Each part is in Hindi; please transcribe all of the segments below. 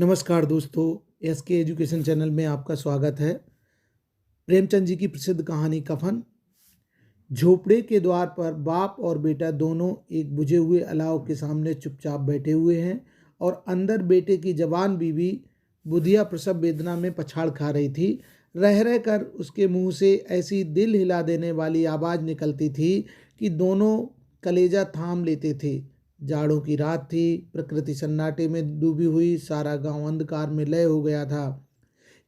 नमस्कार दोस्तों, एसके एजुकेशन चैनल में आपका स्वागत है। प्रेमचंद जी की प्रसिद्ध कहानी कफन। झोपड़े के द्वार पर बाप और बेटा दोनों एक बुझे हुए अलाव के सामने चुपचाप बैठे हुए हैं और अंदर बेटे की जवान बीवी बुधिया प्रसव वेदना में पछाड़ खा रही थी। रह रह कर उसके मुंह से ऐसी दिल हिला देने वाली आवाज़ निकलती थी कि दोनों कलेजा थाम लेते थे। जाड़ों की रात थी, प्रकृति सन्नाटे में डूबी हुई, सारा गांव अंधकार में लय हो गया था।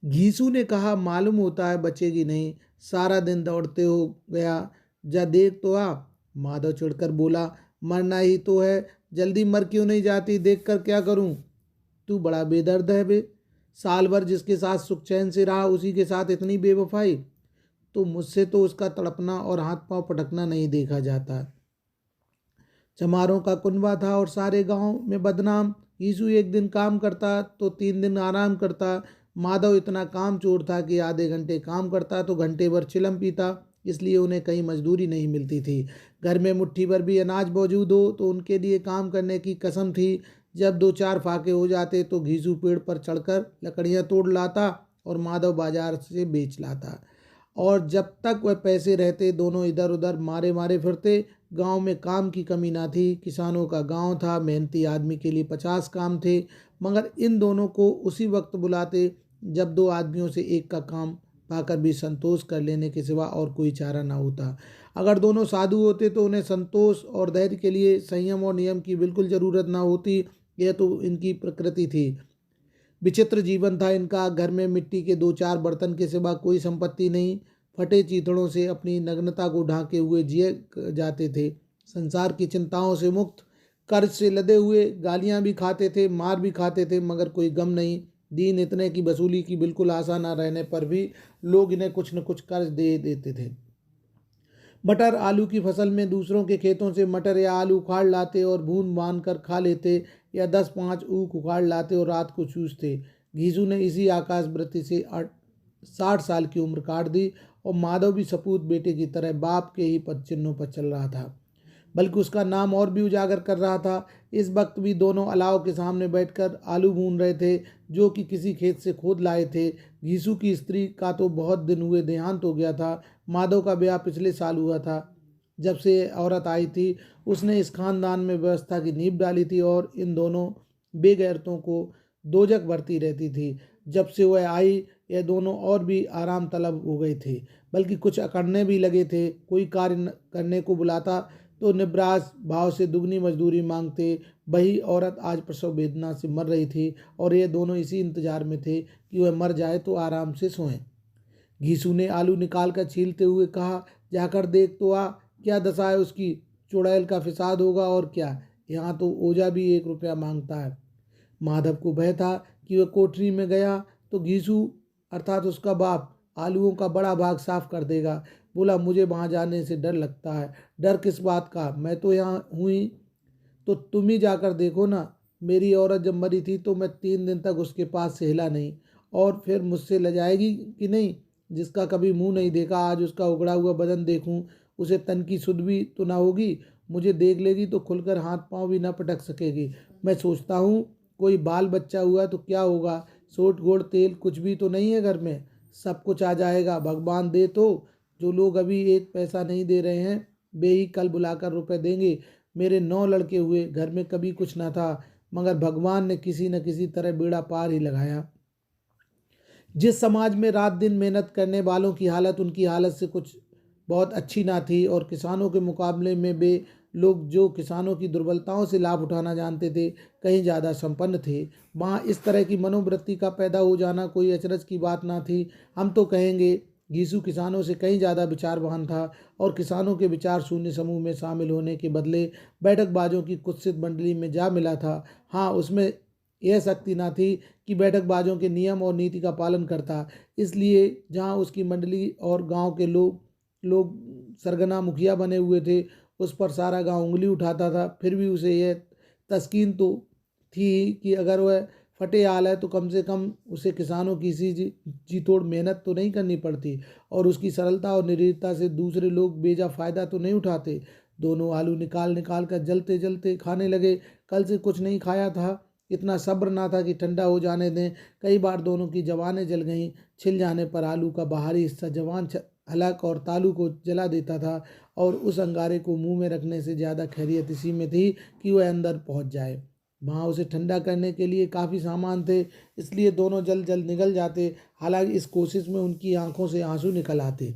घीसू ने कहा, मालूम होता है बचेगी नहीं, सारा दिन दौड़ते हो गया, जा देख तो आ। माधव चिढ़कर बोला, मरना ही तो है, जल्दी मर क्यों नहीं जाती, देख कर क्या करूं। तू बड़ा बेदर्द है बे, साल भर जिसके साथ सुख चैन से रहा उसी के साथ इतनी बेवफाई। तो मुझसे तो उसका तड़पना और हाथ पांव पटकना नहीं देखा जाता। चमारों का कुनबा था और सारे गांव में बदनाम। यीशु एक दिन काम करता तो 3 दिन आराम करता। माधव इतना काम चोर था कि आधे घंटे काम करता तो घंटे भर चिलम पीता, इसलिए उन्हें कहीं मजदूरी नहीं मिलती थी। घर में मुट्ठी भर भी अनाज मौजूद हो तो उनके लिए काम करने की कसम थी। जब 2-4 फाके हो जाते तो घीसू पेड़ पर चढ़कर लकड़ियाँ तोड़ लाता और माधव बाजार से बेच लाता। और जब तक वह पैसे रहते दोनों इधर उधर मारे मारे फिरते। गांव में काम की कमी ना थी, किसानों का गांव था, मेहनती आदमी के लिए 50 काम थे, मगर इन दोनों को उसी वक्त बुलाते जब 2 आदमियों से एक का काम पाकर भी संतोष कर लेने के सिवा और कोई चारा ना होता। अगर दोनों साधु होते तो उन्हें संतोष और धैर्य के लिए संयम और नियम की बिल्कुल ज़रूरत ना होती। यह तो इनकी प्रकृति थी। विचित्र जीवन था इनका। घर में मिट्टी के 2-4 बर्तन के सिवा कोई संपत्ति नहीं। फटे चीथड़ों से अपनी नग्नता को ढांके हुए जिए जाते थे। संसार की चिंताओं से मुक्त, कर्ज से लदे हुए, गालियां भी खाते थे, मार भी खाते थे, मगर कोई गम नहीं। दीन इतने की वसूली की बिल्कुल आशा न रहने पर भी लोग इन्हें कुछ न कुछ कर्ज दे देते थे। मटर आलू की फसल में दूसरों के खेतों से मटर या आलू उखाड़ लाते और भून बांध कर खा लेते, या 10-5 ऊख उखाड़ लाते और रात को चूसते। घीसू ने इसी आकाश वृत्ति से 60 साल की उम्र काट दी और माधव भी सपूत बेटे की तरह बाप के ही पद चिन्हों पर चल रहा था, बल्कि उसका नाम और भी उजागर कर रहा था। इस वक्त भी दोनों अलाव के सामने बैठकर आलू भून रहे थे, जो कि किसी खेत से खोद लाए थे। घीसू की स्त्री का तो बहुत दिन हुए देहांत हो गया था। माधव का ब्याह पिछले साल हुआ था। जब से औरत आई थी उसने इस खानदान में व्यवस्था की नींव डाली थी और इन दोनों बेगैरतों को दोजक भरती रहती थी। जब से वह आई यह दोनों और भी आराम तलब हो गए थे, बल्कि कुछ अकड़ने भी लगे थे। कोई कार्य करने को बुलाता तो निब्रास भाव से दुगनी मजदूरी मांगते। वही औरत आज प्रसव वेदना से मर रही थी और ये दोनों इसी इंतजार में थे कि वह मर जाए तो आराम से सोएं। घीसू ने आलू निकाल कर छीलते हुए कहा, जाकर देख तो आ, क्या दशा है उसकी, चुड़ैल का फिसाद होगा और क्या। यहाँ तो ओझा भी 1 रुपया मांगता है। माधव को भय था कि वह कोठरी में गया तो घीसू अर्थात उसका बाप आलूओं का बड़ा भाग साफ कर देगा। बोला, मुझे वहाँ जाने से डर लगता है। डर किस बात का, मैं तो यहाँ हुई, तो तुम ही जाकर देखो ना। मेरी औरत जब मरी थी तो मैं 3 दिन तक उसके पास से हिला नहीं, और फिर मुझसे लजाएगी कि नहीं। जिसका कभी मुंह नहीं देखा आज उसका उगड़ा हुआ बदन देखूं, उसे तन की सुध भी तो ना होगी। मुझे देख लेगी तो खुलकर हाथ पांव भी ना पटक सकेगी। मैं सोचता हूँ कोई बाल बच्चा हुआ तो क्या होगा, सोट गोड़ तेल कुछ भी तो नहीं है घर में, सब कुछ आ जाएगा भगवान दे तो। जो लोग अभी 1 पैसा नहीं दे रहे हैं वे ही कल बुलाकर रुपए देंगे। मेरे 9 लड़के हुए, घर में कभी कुछ ना था, मगर भगवान ने किसी न किसी तरह बेड़ा पार ही लगाया। जिस समाज में रात दिन मेहनत करने वालों की हालत उनकी हालत से कुछ बहुत अच्छी ना थी, और किसानों के मुकाबले में वे लोग जो किसानों की दुर्बलताओं से लाभ उठाना जानते थे कहीं ज़्यादा संपन्न थे, वहाँ इस तरह की मनोवृत्ति का पैदा हो जाना कोई अचरज की बात ना थी। हम तो कहेंगे घीसू किसानों से कहीं ज़्यादा विचारवान था, और किसानों के विचार शून्य समूह में शामिल होने के बदले बैठकबाजों की कुत्सित मंडली में जा मिला था। हाँ, उसमें यह शक्ति ना थी कि बैठकबाजों के नियम और नीति का पालन करता। इसलिए जहाँ उसकी मंडली और गांव के लोग लोग सरगना मुखिया बने हुए थे, उस पर सारा गांव उंगली उठाता था। फिर भी उसे यह तस्कीन तो थी कि अगर वह फटे हाल है तो कम से कम उसे किसानों की इसी जी तोड़ मेहनत तो नहीं करनी पड़ती, और उसकी सरलता और निर्भीकता से दूसरे लोग बेजा फ़ायदा तो नहीं उठाते। दोनों आलू निकाल निकाल कर जलते जलते खाने लगे। कल से कुछ नहीं खाया था, इतना सब्र ना था कि ठंडा हो जाने दें। कई बार दोनों की जवानें जल गईं। छिल जाने पर आलू का बाहरी हिस्सा जवान हलक और तालू को जला देता था, और उस अंगारे को मुंह में रखने से ज़्यादा खैरियत इसी में थी कि वह अंदर पहुंच जाए। वहाँ उसे ठंडा करने के लिए काफ़ी सामान थे, इसलिए दोनों जल्द जल्द निकल जाते। हालांकि इस कोशिश में उनकी आंखों से आंसू निकल आते।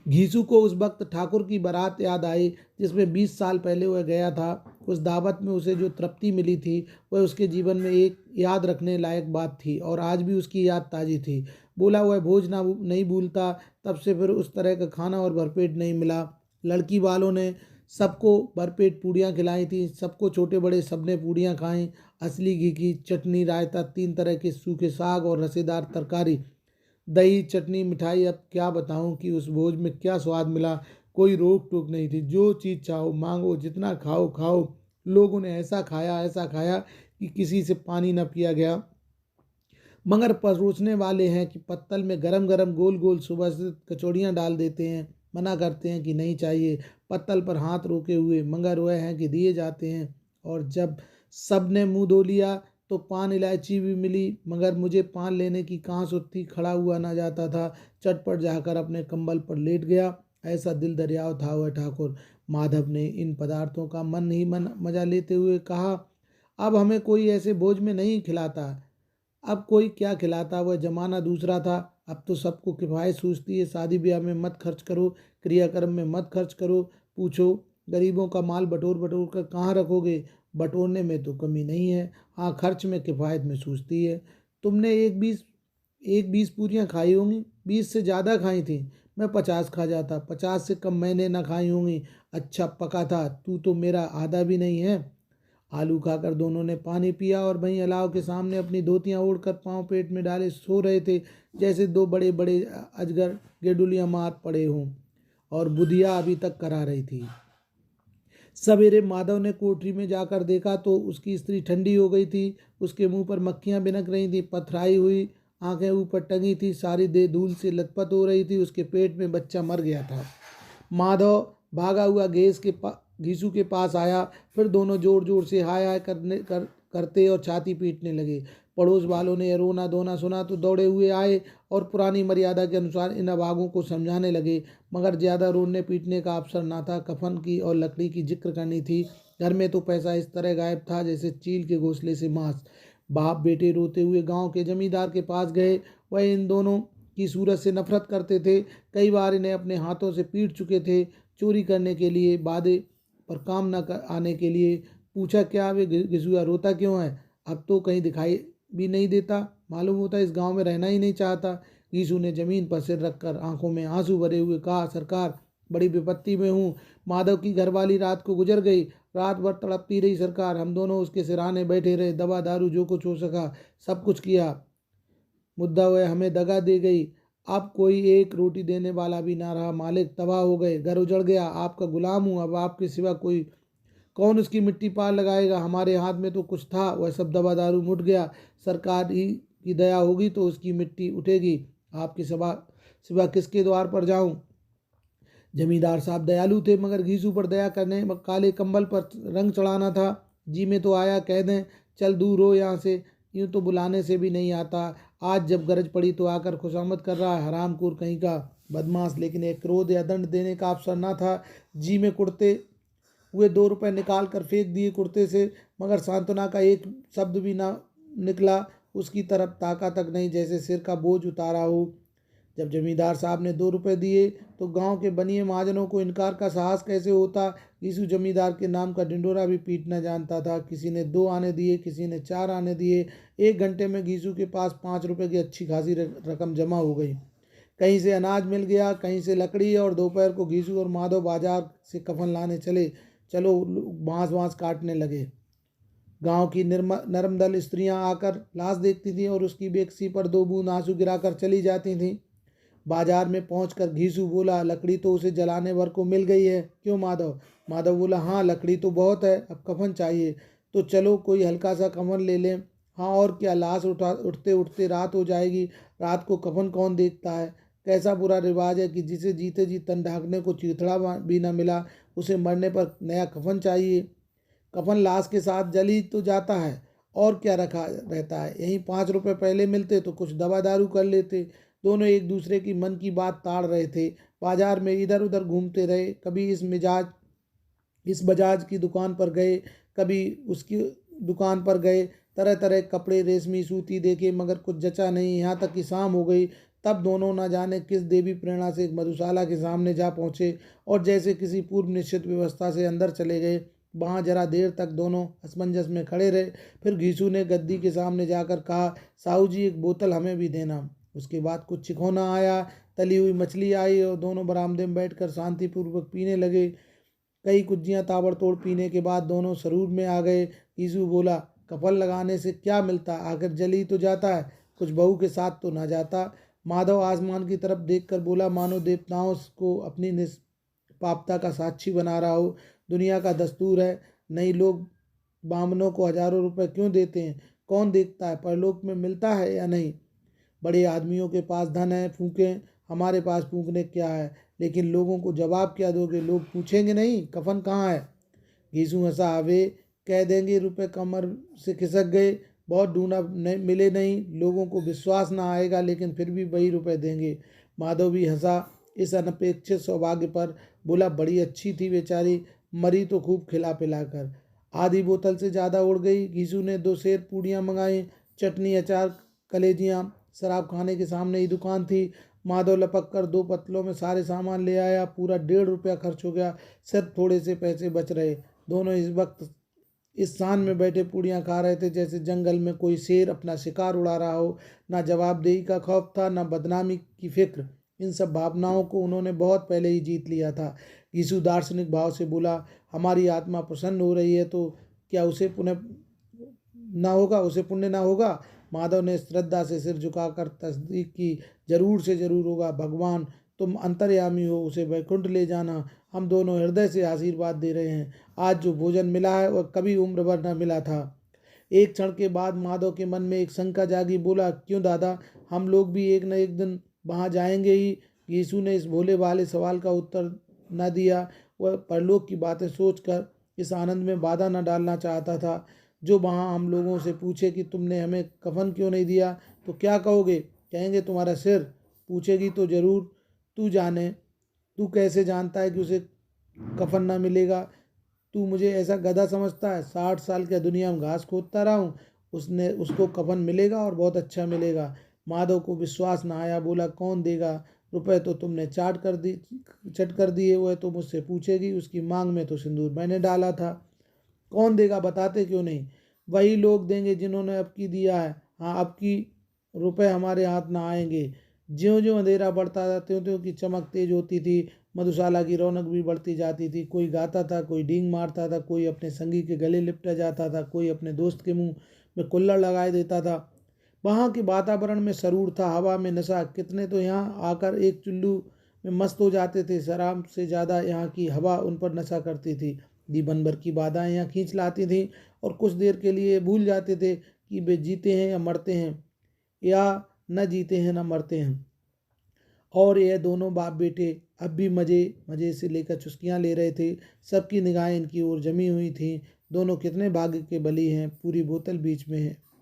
घीसू को उस वक्त ठाकुर की बारात याद आई जिसमें 20 साल पहले वह गया था। उस दावत में उसे जो तृप्ति मिली थी वह उसके जीवन में एक याद रखने लायक बात थी, और आज भी उसकी याद ताज़ी थी। बोला वह भोज ना नहीं भूलता। तब से फिर उस तरह का खाना और भरपेट नहीं मिला। लड़की वालों ने सबको भरपेट पूड़ियाँ खिलाई थी। सबको, छोटे बड़े, सबने पूड़ियाँ खाईं। असली घी की चटनी, रायता, 3 तरह के सूखे साग और रसेदार तरकारी, दही, चटनी, मिठाई। अब क्या बताऊं कि उस भोज में क्या स्वाद मिला। कोई रोक टोक नहीं थी। जो चीज़ चाहो मांगो, जितना खाओ खाओ। लोगों ने ऐसा खाया कि किसी से पानी न पिया गया। मगर परोसने वाले हैं कि पत्तल में गरम गरम गोल गोल सुबह से कचौड़ियाँ डाल देते हैं। मना करते हैं कि नहीं चाहिए। पत्तल पर हाथ रोके हुए, मगर वह हैं कि दिए जाते हैं। और जब सब ने मुंह धो लिया तो पान इलायची भी मिली, मगर मुझे पान लेने की कहाँ सुर्ती, खड़ा हुआ ना जाता था। चटपट जाकर अपने कंबल पर लेट गया। ऐसा दिल दरियाव था वह ठाकुर। माधव ने इन पदार्थों का मन ही मन मजा लेते हुए कहा, अब हमें कोई ऐसे भोज में नहीं खिलाता। अब कोई क्या खिलाता, वह जमाना दूसरा था। अब तो सबको किफ़ायत सूझती है। शादी ब्याह में मत खर्च करो, क्रियाक्रम में मत खर्च करो। पूछो गरीबों का माल बटोर बटोर कर कहाँ रखोगे। बटोरने में तो कमी नहीं है, हाँ खर्च में किफ़ायत में सूझती है। तुमने एक 20 पूरियाँ खाई होंगी। 20 से ज़्यादा खाई थी। मैं 50 खा जाता। 50 से कम मैंने ना खाई होंगी। अच्छा पका था। तू तो मेरा आधा भी नहीं है। आलू खाकर दोनों ने पानी पिया और वहीं अलाव के सामने अपनी धोतियां ओढ़कर पांव पेट में डाले सो रहे थे, जैसे दो बड़े बड़े अजगर गेडुलियां मार पड़े हों। और बुधिया अभी तक करा रही थी। सवेरे माधव ने कोठरी में जाकर देखा तो उसकी स्त्री ठंडी हो गई थी। उसके मुंह पर मक्खियां बिनक रही थी। पथराई हुई आंखें ऊपर टंगी थी। सारी देह धूल से लथपथ हो रही थी। उसके पेट में बच्चा मर गया था। माधव भागा हुआ घीसू के पास आया। फिर दोनों जोर जोर से हाय हाय करते और छाती पीटने लगे। पड़ोस वालों ने रोना धोना सुना तो दौड़े हुए आए और पुरानी मर्यादा के अनुसार इन अभागों को समझाने लगे। मगर ज़्यादा रोने पीटने का अवसर ना था। कफन की और लकड़ी की जिक्र करनी थी। घर में तो पैसा इस तरह गायब था जैसे चील के घोंसले से मांस। बाप बेटे रोते हुए गांव के जमींदार के पास गए। वह इन दोनों की सूरत से नफरत करते थे। कई बार इन्हें अपने हाथों से पीट चुके थे। चोरी करने के लिए, वादे पर काम न आने के लिए। पूछा क्या वे घिसुआ रोता क्यों है। अब तो कहीं दिखाई भी नहीं देता। मालूम होता इस गांव में रहना ही नहीं चाहता। घीसू ने जमीन पर सिर रखकर आंखों में आंसू भरे हुए कहा, सरकार बड़ी विपत्ति में हूँ। माधव की घरवाली रात को गुजर गई। रात भर तड़पती रही सरकार। हम दोनों उसके सिरहाने बैठे रहे। दवा दारू जो कुछ हो सका सब कुछ किया। मुद्दा वह हमें दगा दे गई। अब कोई एक रोटी देने वाला भी ना रहा। मालिक तबाह हो गए। घर उजड़ गया। आपका गुलाम हूँ। अब आपके सिवा कोई कौन उसकी मिट्टी पार लगाएगा। हमारे हाथ में तो कुछ था, वह सब दवा दारू मुट गया। सरकार ही की दया होगी तो उसकी मिट्टी उठेगी। आपके सिवा सिवा किसके द्वार पर जाऊं। जमींदार साहब दयालु थे, मगर घीसू पर दया करने, काले कंबल पर रंग चढ़ाना था। जी में तो आया कह दें चल दूर हो यहाँ से। यूं तो बुलाने से भी नहीं आता। आज जब गरज पड़ी तो आकर खुशामद कर रहा है। हरामखोर कहीं का बदमाश। लेकिन एक क्रोध या दंड देने का अवसर न था। जी में कुड़ते हुए 2 रुपए निकाल कर फेंक दिए कुर्ते से, मगर सांत्वना का एक शब्द भी ना निकला। उसकी तरफ ताका तक नहीं, जैसे सिर का बोझ उतारा हो। जब जमींदार साहब ने 2 रुपए दिए तो गांव के बनिए महाजनों को इनकार का साहस कैसे होता। यीशु जमींदार के नाम का ढिंडोरा भी पीटना जानता था। किसी ने 2 आने दिए, किसी ने 4 आने दिए। 1 घंटे में घीसू के पास 5 रुपए की अच्छी खासी रकम जमा हो गई। कहीं से अनाज मिल गया, कहीं से लकड़ी, और दोपहर को घीसू और माधव बाजार से कफन लाने चलो बांस बांस काटने लगे। गांव की नरम दल स्त्रियां आकर लाश देखती थीं और उसकी बेकसी पर 2 बूंद आंसू गिराकर चली जाती थीं। बाजार में पहुंचकर घीसू बोला, लकड़ी तो उसे जलाने भर को मिल गई है, क्यों माधव। माधव बोला, हाँ लकड़ी तो बहुत है, अब कफन चाहिए तो चलो कोई हल्का सा कफन ले लें। हाँ और क्या, लाश उठते उठते रात हो जाएगी। रात को कफन कौन देखता है। कैसा बुरा रिवाज है कि जिसे जीते जी तन ढांकने को चीथड़ा भी न मिला, उसे मरने पर नया कफन चाहिए। कफन लाश के साथ जल ही तो जाता है। और क्या रखा रहता है, यहीं 5 रुपये पहले मिलते तो कुछ दवा दारू कर लेते। दोनों एक दूसरे की मन की बात ताड़ रहे थे। बाजार में इधर उधर घूमते रहे, कभी इस बजाज की दुकान पर गए, कभी उसकी दुकान पर गए। तरह तरह के कपड़े, रेशमी सूती देखे, मगर कुछ जचा नहीं। यहाँ तक कि शाम हो गई, तब दोनों न जाने किस देवी प्रेरणा से एक मधुशाला के सामने जा पहुँचे और जैसे किसी पूर्व निश्चित व्यवस्था से अंदर चले गए। वहाँ जरा देर तक दोनों असमंजस में खड़े रहे। फिर घीसू ने गद्दी के सामने जाकर कहा, साहू जी एक बोतल हमें भी देना। उसके बाद कुछ चिखोना आया, तली हुई मछली आई और दोनों बरामदे में बैठकर शांतिपूर्वक पीने लगे। कई कुज्जियाँ ताबड़तोड़ पीने के बाद दोनों सरूर में आ गए। यीशु बोला, कफन लगाने से क्या मिलता, आखिर जल ही तो जाता है, कुछ बहू के साथ तो ना जाता। माधव आसमान की तरफ देखकर बोला, मानो देवताओं को अपनी निष्पापता का साक्षी बना रहा हो। दुनिया का दस्तूर है, नहीं लोग बामनों को हजारों रुपए क्यों देते हैं, कौन देखता है परलोक में मिलता है या नहीं। बड़े आदमियों के पास धन है, फूकें, हमारे पास फूकने क्या है। लेकिन लोगों को जवाब क्या दोगे, लोग पूछेंगे नहीं कफन कहाँ है। घीसू हंसा, वे कह देंगे रुपए कमर से खिसक गए, बहुत ढूंढा नहीं, मिले नहीं, लोगों को विश्वास ना आएगा लेकिन फिर भी वही रुपए देंगे। माधव भी हंसा इस अनपेक्षित सौभाग्य पर, बोला, बड़ी अच्छी थी बेचारी, मरी तो खूब खिला पिला कर। आधी बोतल से ज़्यादा उड़ गई। घीसू ने 2 सेर पूड़ियाँ मंगाई, चटनी, अचार, कलेजियाँ। शराब खाने के सामने ही दुकान थी। माधव लपक कर 2 पत्तलों में सारे सामान ले आया। पूरा 1.5 रुपया खर्च हो गया, सिर्फ थोड़े से पैसे बच रहे। दोनों इस वक्त इस शान में बैठे पूड़ियाँ खा रहे थे जैसे जंगल में कोई शेर अपना शिकार उड़ा रहा हो। ना जवाबदेही का खौफ था, ना बदनामी की फिक्र। इन सब भावनाओं को उन्होंने बहुत पहले ही जीत लिया था। यीशु दार्शनिक भाव से बोला, हमारी आत्मा प्रसन्न हो रही है तो क्या उसे पुण्य ना होगा। माधव ने श्रद्धा से सिर झुकाकर तस्दीक की, जरूर से जरूर होगा। भगवान तुम अंतर्यामी हो, उसे वैकुंठ ले जाना। हम दोनों हृदय से आशीर्वाद दे रहे हैं। आज जो भोजन मिला है वह कभी उम्र भर न मिला था। एक क्षण के बाद माधव के मन में एक शंका जागी। बोला, क्यों दादा, हम लोग भी एक न एक दिन वहाँ जाएंगे ही। यीशु ने इस भोले भाले सवाल का उत्तर न दिया। वह परलोक की बातें सोचकर इस आनंद में बाधा न डालना चाहता था। जो वहाँ हम लोगों से पूछे कि तुमने हमें कफन क्यों नहीं दिया तो क्या कहोगे, कहेंगे तुम्हारा सिर। पूछेगी तो जरूर, तू जाने, तू कैसे जानता है कि उसे कफन ना मिलेगा। तू मुझे ऐसा गधा समझता है, 60 साल क्या दुनिया में घास खोदता रहा हूँ, उसको कफन मिलेगा और बहुत अच्छा मिलेगा। माधव को विश्वास ना आया। बोला, कौन देगा, रुपए तो तुमने चट कर दिए, वह तो मुझसे पूछेगी, उसकी मांग में तो सिंदूर मैंने डाला था। कौन देगा, बताते क्यों नहीं। वही लोग देंगे जिन्होंने अब की दिया है। हाँ, अब की रुपए हमारे हाथ ना आएंगे। ज्यों ज्यों अंधेरा बढ़ता था त्यों त्यों की चमक तेज होती थी। मधुशाला की रौनक भी बढ़ती जाती थी। कोई गाता था, कोई डींग मारता था, कोई अपने संगी के गले लिपटा जाता था, कोई अपने दोस्त के मुंह में कुल्हड़ लगाए देता था। वहाँ के वातावरण में सरूर था, हवा में नशा। कितने तो यहाँ आकर एक चुल्लू में मस्त हो जाते थे। शराब से ज़्यादा यहाँ की हवा उन पर नशा करती थी। जीवन भर की बाधाएं यहाँ खींच लाती थी और कुछ देर के लिए भूल जाते थे कि वे जीते हैं या मरते हैं, या न जीते हैं न मरते हैं। और यह दोनों बाप बेटे अब भी मज़े मज़े से लेकर चुस्कियाँ ले रहे थे। सबकी निगाहें इनकी ओर जमी हुई थीं। दोनों कितने भाग्य के बली हैं। पूरी बोतल बीच में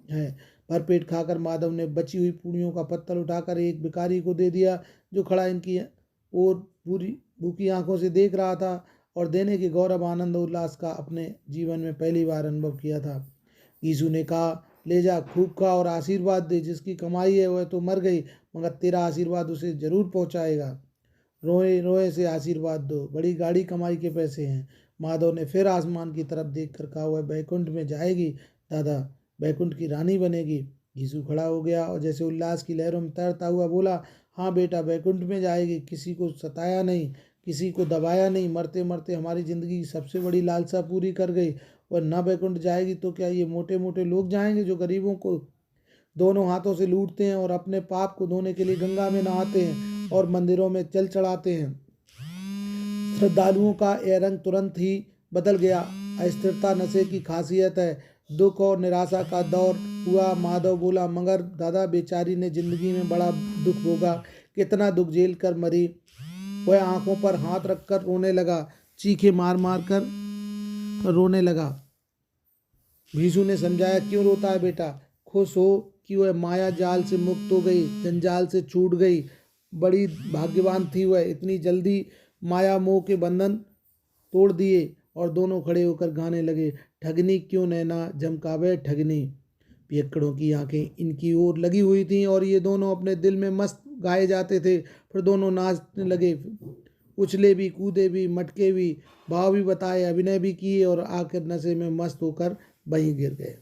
है। भरपेट खाकर माधव ने बची हुई पूड़ियों का पत्तल उठाकर एक भिखारी को दे दिया, जो खड़ा इनकी ओर पूरी भूखी आंखों से देख रहा था और देने के गौरव, आनंद और उल्लास का अपने जीवन में पहली बार अनुभव किया था। यीशु ने कहा, ले जा, खूब खा और आशीर्वाद दे। जिसकी कमाई है वह तो मर गई, मगर तेरा आशीर्वाद उसे जरूर पहुंचाएगा। रोए रोए से आशीर्वाद दो, बड़ी गाड़ी कमाई के पैसे हैं। माधव ने फिर आसमान की तरफ देखकर कहा, वह बैकुंठ में जाएगी दादा, बैकुंठ की रानी बनेगी। यीशु खड़ा हो गया और जैसे उल्लास की लहरों में तैरता हुआ बोला, हाँ बेटा, बैकुंठ में जाएगी। किसी को सताया नहीं, किसी को दबाया नहीं, मरते मरते हमारी ज़िंदगी की सबसे बड़ी लालसा पूरी कर गई। और न बैकुंठ जाएगी तो क्या ये मोटे मोटे लोग जाएंगे जो गरीबों को दोनों हाथों से लूटते हैं और अपने पाप को धोने के लिए गंगा में नहाते हैं और मंदिरों में जल चढ़ाते हैं। श्रद्धालुओं का यह रंग तुरंत ही बदल गया। अस्थिरता नशे की खासियत है। दुख और निराशा का दौर हुआ। माधव बोला, मगर दादा, बेचारी ने जिंदगी में बड़ा दुख भोगा, कितना दुख झेल कर मरी। वह आंखों पर हाथ रखकर रोने लगा, चीखे मार मार कर रोने लगा। भीषु ने समझाया, क्यों रोता है बेटा, खुश हो कि वह माया जाल से मुक्त हो गई, जंजाल से छूट गई। बड़ी भाग्यवान थी वह, इतनी जल्दी माया मोह के बंधन तोड़ दिए। और दोनों खड़े होकर गाने लगे, ठगनी क्यों नैना झमकावे ठगनी। पियक्कड़ों की आंखें इनकी ओर लगी हुई थीं और ये दोनों अपने दिल में मस्त गाए जाते थे। फिर दोनों नाचने लगे, उछले भी, कूदे भी, मटके भी, भाव भी बताए, अभिनय भी किए और आखिर नशे में मस्त होकर वहीं गिर गए।